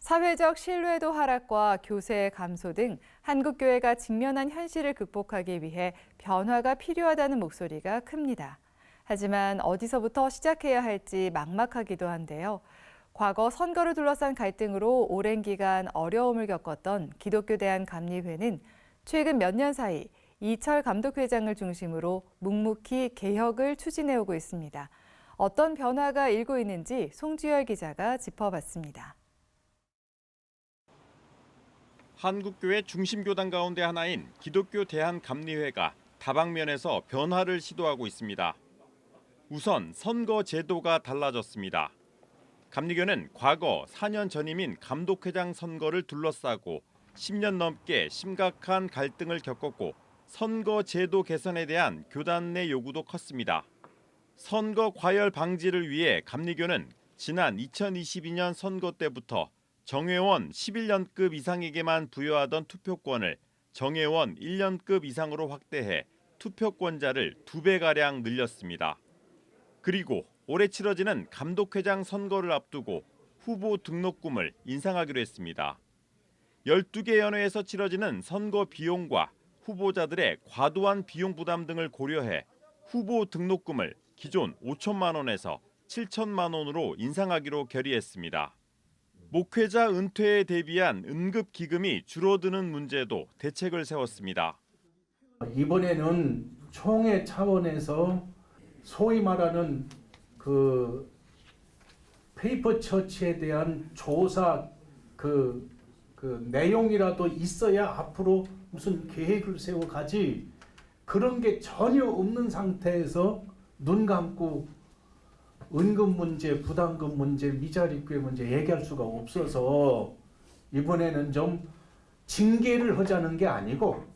사회적 신뢰도 하락과 교세 감소 등 한국교회가 직면한 현실을 극복하기 위해 변화가 필요하다는 목소리가 큽니다. 하지만 어디서부터 시작해야 할지 막막하기도 한데요. 과거 선거를 둘러싼 갈등으로 오랜 기간 어려움을 겪었던 기독교 대한감리회는 최근 몇 년 사이 이철 감독회장을 중심으로 묵묵히 개혁을 추진해오고 있습니다. 어떤 변화가 일고 있는지 송주열 기자가 짚어봤습니다. 한국교회 중심교단 가운데 하나인 기독교 대한감리회가 다방면에서 변화를 시도하고 있습니다. 우선 선거 제도가 달라졌습니다. 감리교는 과거 4년 전임인 감독회장 선거를 둘러싸고 10년 넘게 심각한 갈등을 겪었고 선거 제도 개선에 대한 교단 내 요구도 컸습니다. 선거 과열 방지를 위해 감리교는 지난 2022년 선거 때부터 정회원 11년급 이상에게만 부여하던 투표권을 정회원 1년급 이상으로 확대해 투표권자를 2배가량 늘렸습니다. 그리고 올해 치러지는 감독회장 선거를 앞두고 후보 등록금을 인상하기로 했습니다. 12개 연회에서 치러지는 선거 비용과 후보자들의 과도한 비용 부담 등을 고려해 후보 등록금을 기존 5천만 원에서 7천만 원으로 인상하기로 결의했습니다. 목회자 은퇴에 대비한 응급기금이 줄어드는 문제도 대책을 세웠습니다. 이번에는 총회 차원에서 소위 말하는 그 페이퍼 처치에 대한 조사 그 내용이라도 있어야 앞으로 무슨 계획을 세워가지 그런 게 전혀 없는 상태에서 눈 감고 은급 문제, 부담금 문제, 미자립구의 문제 얘기할 수가 없어서 이번에는 좀 징계를 하자는 게 아니고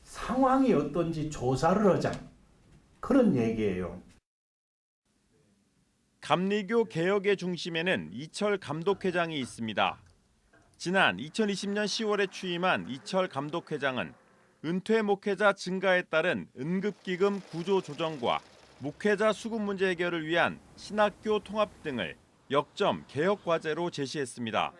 상황이 어떤지 조사를 하자 그런 얘기예요. 감리교 개혁의 중심에는 이철 감독회장이 있습니다. 지난 2020년 10월에 취임한 이철 감독회장은 은퇴 목회자 증가에 따른 응급기금 구조 조정과 목회자 수급 문제 해결을 위한 신학교 통합 등을 역점 개혁 과제로 제시했습니다.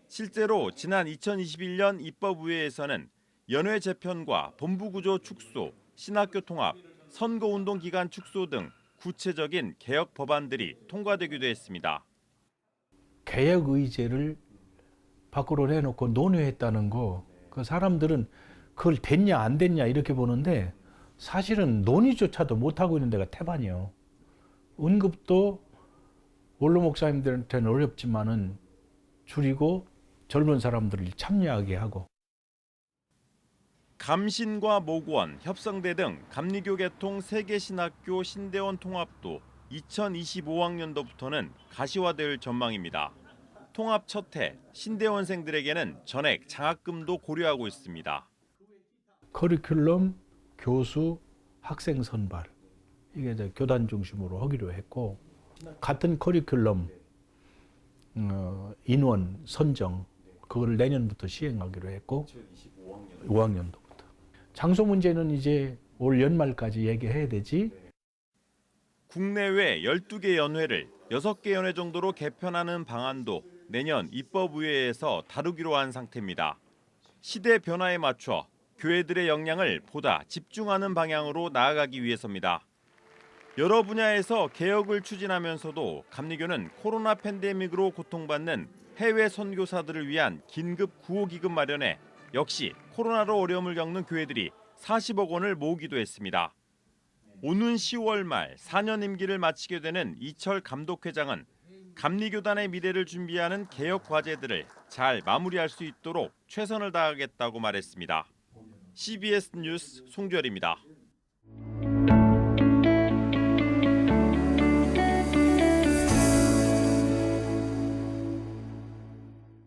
실제로 지난 2021년 입법의회에서는 연회 재편과 본부구조 축소, 신학교 통합, 선거운동 기간 축소 등 구체적인 개혁 법안들이 통과되기도 했습니다. 개혁 의제를 밖으로 내놓고 논의했다는 거, 그 사람들은 그걸 됐냐 안 됐냐 이렇게 보는데 사실은 논의조차도 못하고 있는 데가 태반이요. 은급도 원로 목사님들한테는 어렵지만은 줄이고 젊은 사람들을 참여하게 하고. 감신과 목원, 협성대 등 감리교 계통 세계신학교 신대원 통합도 2025학년도부터는 가시화될 전망입니다. 통합 첫 해 신대원생들에게는 전액 장학금도 고려하고 있습니다. 커리큘럼, 교수, 학생 선발 이게 이제 교단 중심으로 하기로 했고 같은 커리큘럼 인원 선정 그걸 내년부터 시행하기로 했고 5학년도부터 장소 문제는 이제 올 연말까지 얘기해야 되지. 국내외 12개 연회를 6개 연회 정도로 개편하는 방안도 내년 입법의회에서 다루기로 한 상태입니다. 시대 변화에 맞춰 교회들의 역량을 보다 집중하는 방향으로 나아가기 위해서입니다. 여러 분야에서 개혁을 추진하면서도 감리교는 코로나 팬데믹으로 고통받는 해외 선교사들을 위한 긴급 구호기금 마련에 역시 코로나로 어려움을 겪는 교회들이 40억 원을 모으기도 했습니다. 오는 10월 말 4년 임기를 마치게 되는 이철 감독회장은 감리교단의 미래를 준비하는 개혁 과제들을 잘 마무리할 수 있도록 최선을 다하겠다고 말했습니다. CBS 뉴스 송주열입니다.